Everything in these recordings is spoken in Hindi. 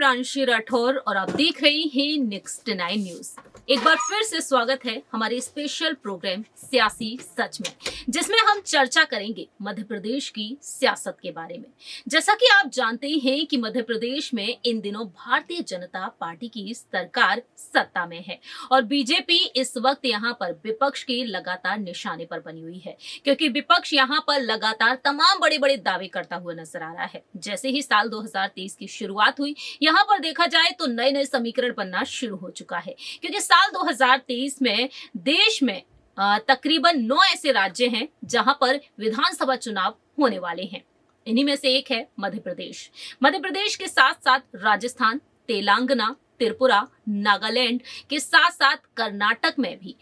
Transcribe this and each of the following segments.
प्रांशी राठौर और आप देख रहे हैं नेक्स्ट 9 न्यूज। एक बार फिर से स्वागत है हमारे स्पेशल प्रोग्राम सियासी सच में, जिसमें हम चर्चा करेंगे मध्य प्रदेश की सियासत के बारे में। जैसा कि आप जानते ही हैं कि मध्य प्रदेश में इन दिनों भारतीय जनता पार्टी की सरकार सत्ता में है और बीजेपी इस वक्त यहाँ पर विपक्ष के लगातार निशाने पर बनी हुई है, क्योंकि विपक्ष यहाँ पर लगातार तमाम बड़े बड़े दावे करता हुआ नजर आ रहा है। जैसे ही साल 2023 की शुरुआत हुई, यहाँ पर देखा जाए तो नए नए समीकरण बनना शुरू हो चुका है, क्योंकि साल 2023 में देश में तकरीबन 9 ऐसे राज्य हैं जहां पर विधानसभा चुनाव होने वाले हैं। इन्हीं में से एक है मध्य प्रदेश। मध्य प्रदेश के साथ साथ राजस्थान, तेलंगाना, त्रिपुरा, नागालैंड के साथ साथ कर्नाटक में भी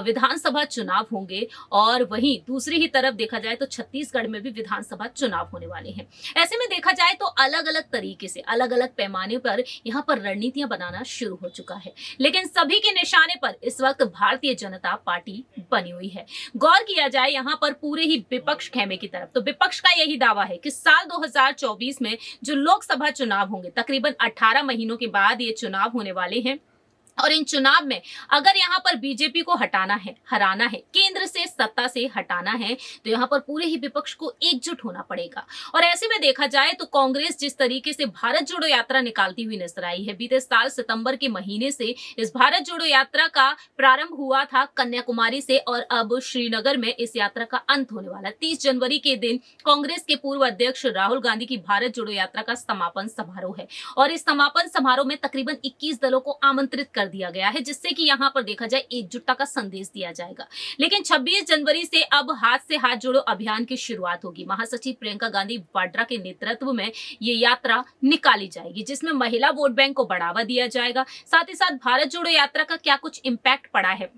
विधानसभा चुनाव होंगे और वहीं दूसरी ही तरफ देखा जाए तो छत्तीसगढ़ में भी विधानसभा चुनाव होने वाले हैं। ऐसे में देखा जाए तो अलग अलग तरीके से अलग अलग पैमाने पर यहाँ पर रणनीतियां बनाना शुरू हो चुका है, लेकिन सभी के निशाने पर इस वक्त भारतीय जनता पार्टी बनी हुई है। गौर किया जाए यहाँ पर पूरे ही विपक्ष खेमे की तरफ, तो विपक्ष का यही दावा है कि साल 2024 में जो लोकसभा चुनाव होंगे, तकरीबन 18 महीनों के बाद ये चुनाव होने वाले हैं और इन चुनाव में अगर यहाँ पर बीजेपी को हटाना है, हराना है, केंद्र से सत्ता से हटाना है, तो यहाँ पर पूरे ही विपक्ष को एकजुट होना पड़ेगा। और ऐसे में देखा जाए तो कांग्रेस जिस तरीके से भारत जोड़ो यात्रा निकालती हुई नजर आई है, बीते साल सितंबर के महीने से इस भारत जोड़ो यात्रा का प्रारंभ हुआ था कन्याकुमारी से और अब श्रीनगर में इस यात्रा का अंत होने वाला। 30 जनवरी के दिन कांग्रेस के पूर्व अध्यक्ष राहुल गांधी की भारत जोड़ो यात्रा का समापन समारोह है और इस समापन समारोह में तकरीबन 21 दलों को आमंत्रित कर दिया गया है, जिससे कि यहां पर देखा जाए एकजुटता का संदेश दिया जाएगा। लेकिन 26 जनवरी से अब हाथ से हाथ जोड़ो अभियान की शुरुआत होगी। महासचिव प्रियंका गांधी वाड्रा के नेतृत्व में ये यात्रा निकाली जाएगी, जिसमें महिला वोट बैंक को बढ़ावा दिया जाएगा। साथ ही साथ भारत जोड़ो यात्रा का क्या कुछ इम्पैक्ट पड़ा है,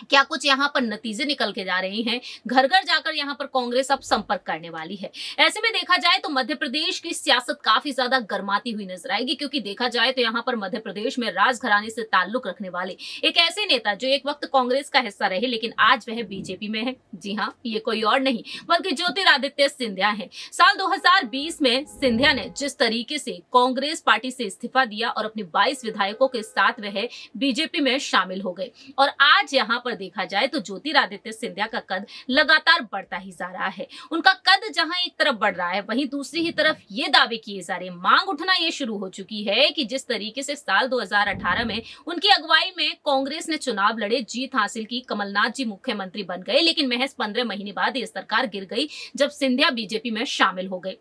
क्या कुछ यहाँ पर नतीजे निकल के जा रहे हैं, घर घर जाकर यहाँ पर कांग्रेस अब संपर्क करने वाली है। ऐसे में देखा जाए तो मध्य प्रदेश की सियासत काफी ज्यादा गर्माती हुई नजर आएगी, क्योंकि देखा जाए तो यहाँ पर मध्य प्रदेश में राजघराने से ताल्लुक रखने वाले एक ऐसे नेता जो एक वक्त कांग्रेस का हिस्सा रहे लेकिन आज वह बीजेपी में है। जी हाँ, ये कोई और नहीं बल्कि ज्योतिरादित्य सिंधिया है। साल 2020 में सिंधिया ने जिस तरीके से कांग्रेस पार्टी से इस्तीफा दिया और अपने 22 विधायकों के साथ वह बीजेपी में शामिल हो गए और आज यहाँ पर देखा जाए तो ज्योतिरादित्य सिंधिया का कद लगातार बढ़ता ही जा रहा है। उनका कद जहां एक तरफ बढ़ रहा है, वहीं दूसरी ही तरफ ये दावे किए जा रहे हैं, मांग उठना ये शुरू हो चुकी है कि जिस तरीके से साल 2018 में उनकी अगुवाई में कांग्रेस ने चुनाव लड़े, जीत हासिल की, कमलनाथ जी मुख्यमंत्री बन गए, लेकिन महज 15 महीने बाद ये सरकार गिर गई जब सिंधिया बीजेपी में शामिल हो गए।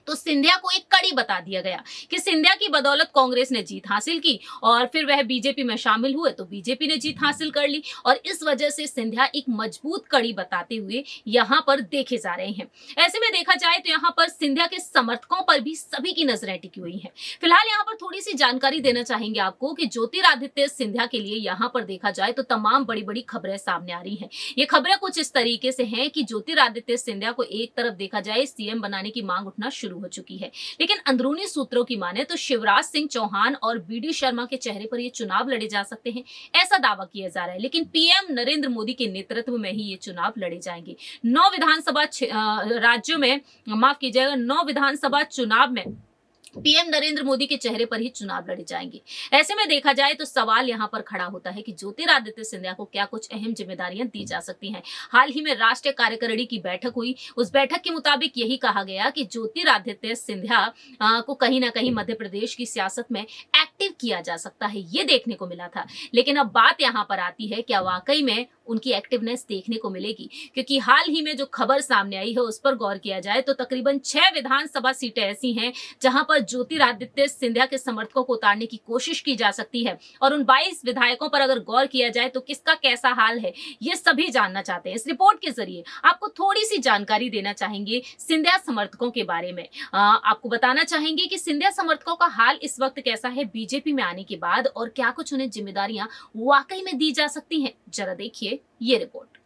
तो सिंधिया को एक कड़ी बता दिया गया कि सिंधिया की बदौलत कांग्रेस ने जीत हासिल की और फिर वह बीजेपी में शामिल हुए तो बीजेपी ने जीत हासिल कर ली और इस वजह से सिंधिया एक मजबूत कड़ी बताते हुए यहां पर देखे जा रहे हैं। ऐसे में देखा जाए तो यहां पर सिंधिया के समर्थकों पर भी सभी की नजरें टिकी हुई हैं। फिलहाल यहां पर थोड़ी सी जानकारी देना चाहेंगे आपको कि ज्योतिरादित्य सिंधिया के लिए यहां पर देखा जाए तो तमाम बड़ी बड़ी खबरें सामने आ रही हैं। ये खबरें कुछ इस तरीके से हैं कि ज्योतिरादित्य सिंधिया को एक तरफ देखा जाए सीएम बनाने की मांग उठना शुरू हो चुकी है, लेकिन अंदरूनी सूत्रों की माने तो शिवराज सिंह चौहान और बीडी शर्मा के चेहरे पर ये चुनाव लड़े जा सकते हैं, ऐसा दावा किया जा रहा है। लेकिन पीएम नरेंद्र मोदी के नेतृत्व में ही ये चुनाव लड़े जाएंगे। 9 विधानसभा राज्यों में, माफ कीजिएगा, 9 विधानसभा चुनाव में पीएम नरेंद्र मोदी के चेहरे पर ही चुनाव लड़े जाएंगे। ऐसे में देखा जाए तो सवाल यहां पर खड़ा होता है कि ज्योतिरादित्य सिंधिया को क्या कुछ अहम जिम्मेदारियां दी जा सकती हैं। हाल ही में राष्ट्रीय कार्यकारिणी की बैठक हुई, उस बैठक के मुताबिक यही कहा गया कि ज्योतिरादित्य सिंधिया को कहीं ना कहीं मध्य प्रदेश की सियासत में एक्टिव किया जा सकता है, ये देखने को मिला था। लेकिन अब बात यहां पर आती है, क्या वाकई में उनकी एक्टिवनेस देखने को मिलेगी? क्योंकि हाल ही में जो खबर सामने आई है उस पर गौर किया जाए तो तकरीबन 6 विधानसभा सीटें ऐसी हैं जहां पर ज्योतिरादित्य सिंधिया के समर्थकों को उतारने की कोशिश की जा सकती है और उन 22 विधायकों पर अगर गौर किया जाए तो किसका कैसा हाल है ये सभी जानना चाहते हैं। इस रिपोर्ट के जरिए आपको थोड़ी सी जानकारी देना चाहेंगे सिंधिया समर्थकों के बारे में। आपको बताना चाहेंगे कि सिंधिया समर्थकों का हाल इस वक्त कैसा है बीजेपी में आने के बाद और क्या कुछ उन्हें जिम्मेदारियां वाकई में दी जा सकती हैं। जरा देखिए ये रिपोर्ट।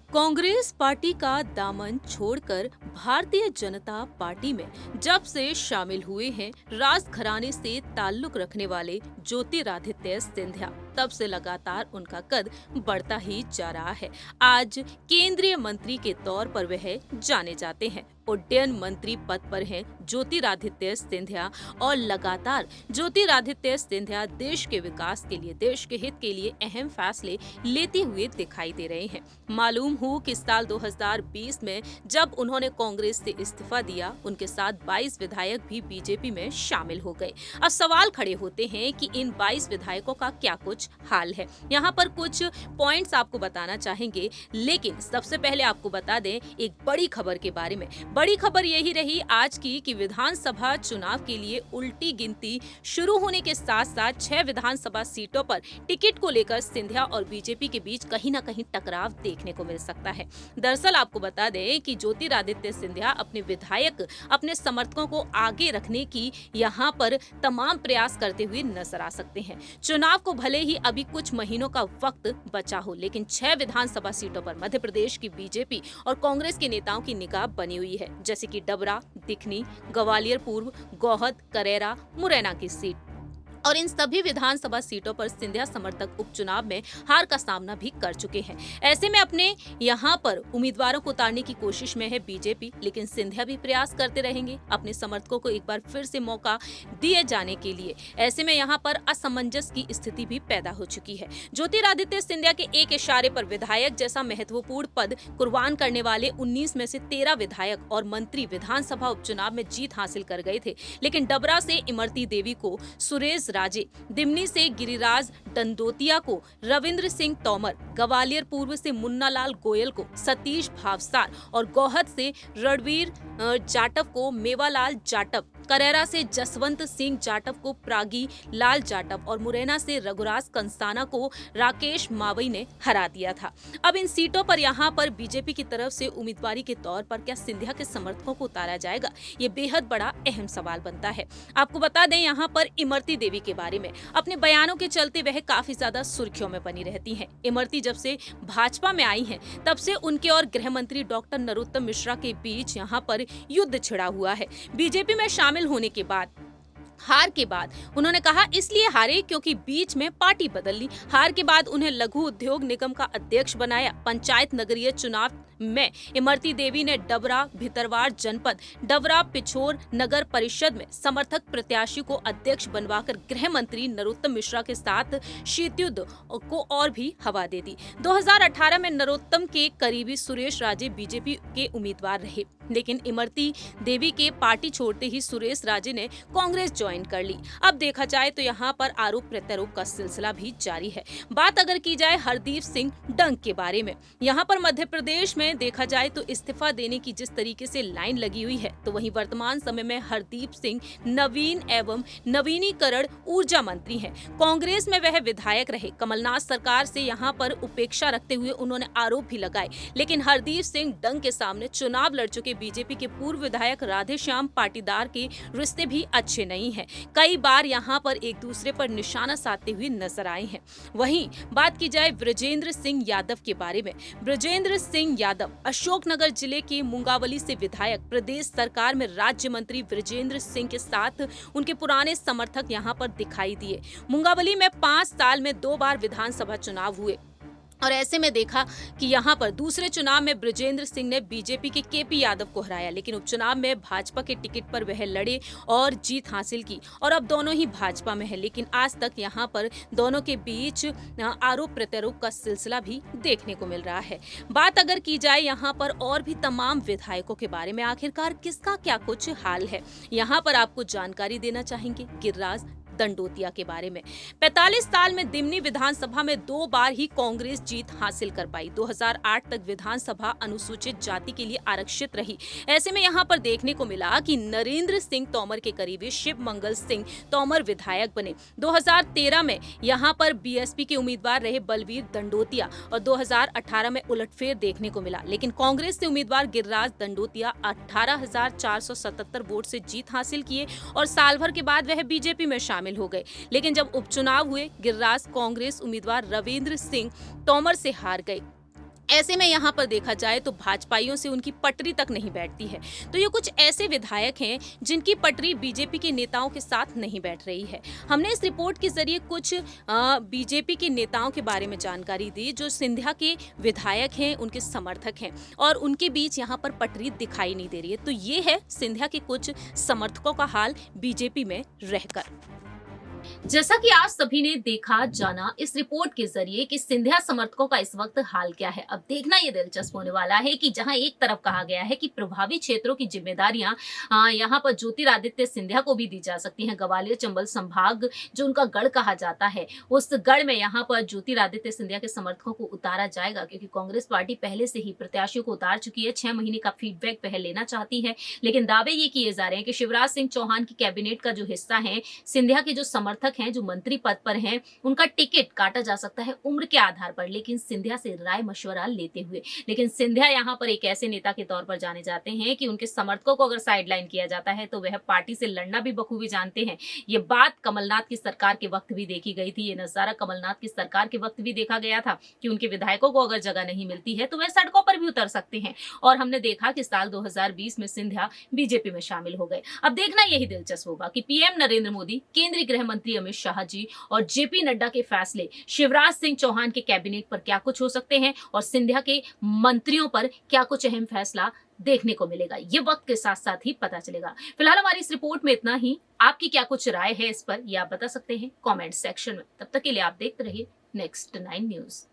कांग्रेस पार्टी का दामन छोड़कर भारतीय जनता पार्टी में जब से शामिल हुए हैं राजघराने से ताल्लुक रखने वाले ज्योतिरादित्य सिंधिया, तब से लगातार उनका कद बढ़ता ही जा रहा है। आज केंद्रीय मंत्री के तौर पर वह जाने जाते हैं। उड्डयन मंत्री पद पर हैं ज्योतिरादित्य सिंधिया और लगातार ज्योतिरादित्य सिंधिया देश के विकास के लिए, देश के हित के लिए अहम फैसले लेते हुए दिखाई दे रहे हैं। मालूम हो कि साल 2020 में जब उन्होंने कांग्रेस से इस्तीफा दिया, उनके साथ 22 विधायक भी बीजेपी में शामिल हो गए। अब सवाल खड़े होते हैं कि इन 22 विधायकों का क्या कुछ हाल है। यहाँ पर कुछ पॉइंट्स आपको बताना चाहेंगे, लेकिन सबसे पहले आपको बता दें एक बड़ी खबर के बारे में। बड़ी खबर यही रही आज की कि विधानसभा चुनाव के लिए उल्टी गिनती शुरू होने के साथ साथ 6 विधानसभा सीटों पर टिकट को लेकर सिंधिया और बीजेपी के बीच कहीं न कहीं टकराव देखने को मिल सकता है। दरअसल आपको बता दें कि ज्योतिरादित्य सिंधिया अपने विधायक, अपने समर्थकों को आगे रखने की यहाँ पर तमाम प्रयास करते हुए नजर आ सकते हैं। चुनाव को भले ही अभी कुछ महीनों का वक्त बचा हो, लेकिन 6 विधानसभा सीटों पर मध्य प्रदेश की बीजेपी और कांग्रेस के नेताओं की निगाह बनी हुई है, जैसे कि डबरा, दिखनी, ग्वालियर पूर्व, गोहद, करेरा, मुरैना की सीट। और इन सभी विधानसभा सीटों पर सिंधिया समर्थक उपचुनाव में हार का सामना भी कर चुके हैं। ऐसे में अपने यहाँ पर उम्मीदवारों को उतारने की कोशिश में है बीजेपी, लेकिन सिंधिया भी प्रयास करते रहेंगे अपने समर्थकों को एक बार फिर से मौका दिए जाने के लिए। ऐसे में यहाँ पर असमंजस की स्थिति भी पैदा हो चुकी है। ज्योतिरादित्य सिंधिया के एक इशारे पर विधायक जैसा महत्वपूर्ण पद कुर्बान करने वाले 19 में से 13 विधायक और मंत्री विधानसभा उपचुनाव में जीत हासिल कर गए थे, लेकिन डबरा से इमरती देवी को सुरेश राजे, दिमनी से गिरिराज दंडोतिया को रविंद्र सिंह तोमर, ग्वालियर पूर्व से मुन्नालाल गोयल को सतीश भावसार और गोहद से रणवीर जाटव को मेवालाल जाटव, करेरा से जसवंत सिंह जाटव को प्रागी लाल जाटव और मुरैना से रघुराज कंसाना को राकेश मावई ने हरा दिया था। अब इन सीटों पर यहाँ पर बीजेपी की तरफ से उम्मीदवारी के तौर पर क्या सिंधिया के समर्थकों को उतारा जाएगा, ये बेहद बड़ा अहम सवाल बनता है। आपको बता दें यहाँ पर इमरती देवी के बारे में, अपने बयानों के चलते वह काफी ज्यादा सुर्खियों में बनी रहती हैं। इमरती जब से भाजपा में आई हैं, तब से उनके और गृह मंत्री डॉक्टर नरोत्तम मिश्रा के बीच यहाँ पर युद्ध छिड़ा हुआ है। बीजेपी में शामिल होने के बाद, हार के बाद उन्होंने कहा इसलिए हारे क्योंकि बीच में पार्टी बदल ली। हार के बाद उन्हें लघु उद्योग निगम का अध्यक्ष बनाया। पंचायत नगरीय चुनाव में इमरती देवी ने डबरा भितरवार जनपद, डबरा पिछोर नगर परिषद में समर्थक प्रत्याशी को अध्यक्ष बनवाकर गृह मंत्री नरोत्तम मिश्रा के साथ शीतयुद्ध को और भी हवा दे दी। 2018 में नरोत्तम के करीबी सुरेश राजे बीजेपी के उम्मीदवार रहे, लेकिन इमरती देवी के पार्टी छोड़ते ही सुरेश राजे ने कांग्रेस ज्वाइन कर ली। अब देखा जाए तो यहाँ पर आरोप प्रत्यारोप का सिलसिला भी जारी है। बात अगर की जाए हरदीप सिंह डंग के बारे में, यहाँ पर मध्य प्रदेश में देखा जाए तो इस्तीफा देने की जिस तरीके से लाइन लगी हुई है, तो वहीं वर्तमान समय में हरदीप सिंह नवीन एवं नवीनीकरण ऊर्जा मंत्री हैं। कांग्रेस में वह विधायक रहे। कमलनाथ सरकार से यहाँ पर उपेक्षा रखते हुए उन्होंने आरोप भी लगाए, लेकिन हरदीप सिंह डंग के सामने चुनाव लड़ चुके बीजेपी के पूर्व विधायक राधेश्याम पाटीदार के रिश्ते भी अच्छे नहीं हैं। कई बार यहाँ पर एक दूसरे पर निशाना साधते हुए नजर आए हैं। वहीं बात की जाए ब्रजेंद्र सिंह यादव के बारे में, ब्रजेंद्र सिंह यादव अशोकनगर जिले के मुंगावली से विधायक, प्रदेश सरकार में राज्य मंत्री ब्रजेंद्र सिंह के साथ उनके पुराने समर्थक यहाँ पर दिखाई दिए। मुंगावली में 5 साल में 2 बार विधानसभा चुनाव हुए और ऐसे में देखा कि यहाँ पर दूसरे चुनाव में ब्रजेंद्र सिंह ने बीजेपी के केपी यादव को हराया, लेकिन उपचुनाव में भाजपा के टिकट पर वह लड़े और जीत हासिल की और अब दोनों ही भाजपा में है। लेकिन आज तक यहाँ पर दोनों के बीच आरोप प्रत्यारोप का सिलसिला भी देखने को मिल रहा है। बात अगर की जाए यहाँ पर और भी तमाम विधायकों के बारे में, आखिरकार किसका क्या कुछ हाल है, यहाँ पर आपको जानकारी देना चाहेंगे गिरिराज दंडोतिया के बारे में। 45 साल में दिमनी विधानसभा में 2 बार ही कांग्रेस जीत हासिल कर पाई। 2008 तक विधानसभा अनुसूचित जाति के लिए आरक्षित रही। ऐसे में यहाँ पर देखने को मिला कि नरेंद्र सिंह तोमर के करीबी शिव मंगल सिंह तोमर विधायक बने। 2013 में यहाँ पर बीएसपी के उम्मीदवार रहे बलवीर दंडोतिया और 2018 में उलटफेर देखने को मिला, लेकिन कांग्रेस से उम्मीदवार गिरिराज दंडोतिया 18,477 वोट से जीत हासिल किए और साल भर के बाद वह बीजेपी में शामिल हो गए। लेकिन जब उपचुनाव हुए, गिरिराज कांग्रेस उम्मीदवार रविंद्र सिंह तोमर से हार गए। ऐसे में यहाँ पर देखा जाए तो भाजपाइयों से उनकी पटरी तक नहीं बैठती है। तो ये कुछ ऐसे विधायक हैं जिनकी पटरी बीजेपी के नेताओं के साथ नहीं बैठ रही है। हमने इस रिपोर्ट के जरिए कुछ बीजेपी के नेताओं के बारे में जानकारी दी जो सिंधिया के विधायक हैं, उनके समर्थक हैं और उनके बीच यहाँ पर पटरी दिखाई नहीं दे रही है। तो ये है सिंधिया के कुछ समर्थकों का हाल बीजेपी में रहकर। जैसा कि आप सभी ने देखा जाना इस रिपोर्ट के जरिए कि सिंधिया समर्थकों का इस वक्त हाल क्या है। अब देखना ये दिलचस्प होने वाला है कि जहां एक तरफ कहा गया है कि प्रभावित क्षेत्रों की जिम्मेदारियां यहां पर ज्योतिरादित्य सिंधिया को भी दी जा सकती हैं। ग्वालियर चंबल संभाग जो उनका गढ़ कहा जाता है, उस गढ़ में यहाँ पर ज्योतिरादित्य सिंधिया के समर्थकों को उतारा जाएगा, क्योंकि कांग्रेस पार्टी पहले से ही प्रत्याशियों को उतार चुकी है। 6 महीने का फीडबैक पहले लेना चाहती है, लेकिन दावे ये किए जा रहे हैं कि शिवराज सिंह चौहान की कैबिनेट का जो हिस्सा है, सिंधिया के जो समर्थक हैं, जो मंत्री पद पर हैं, उनका टिकट काटा जा सकता है उम्र के आधार पर, लेकिन सिंधिया से राय मशवरा लेते हुए। लेकिन सिंधिया यहाँ पर एक ऐसे नेता के तौर पर जाने जाते हैं कि उनके समर्थकों को अगर साइडलाइन किया जाता है तो वह पार्टी से लड़ना भी बखूबी जानते हैं। ये बात कमलनाथ की सरकार के वक्त भी देखी गई थी, ये नजारा कमलनाथ की सरकार के वक्त भी देखा गया था कि उनके विधायकों को अगर जगह नहीं मिलती है तो वह सड़कों पर भी उतर सकते हैं। और हमने देखा कि साल 2020 में सिंधिया बीजेपी में शामिल हो गए। अब देखना यही दिलचस्प होगा कि पीएम नरेंद्र मोदी, केंद्रीय गृह मंत्री अमित शाह जी और जेपी नड्डा के फैसले शिवराज सिंह चौहान के कैबिनेट पर क्या कुछ हो सकते हैं और सिंधिया के मंत्रियों पर क्या कुछ अहम फैसला देखने को मिलेगा, ये वक्त के साथ साथ ही पता चलेगा। फिलहाल हमारी इस रिपोर्ट में इतना ही। आपकी क्या कुछ राय है इस पर, ये आप बता सकते हैं कमेंट सेक्शन में। तब तक के लिए आप देखते रहिए नेक्स्ट 9 न्यूज।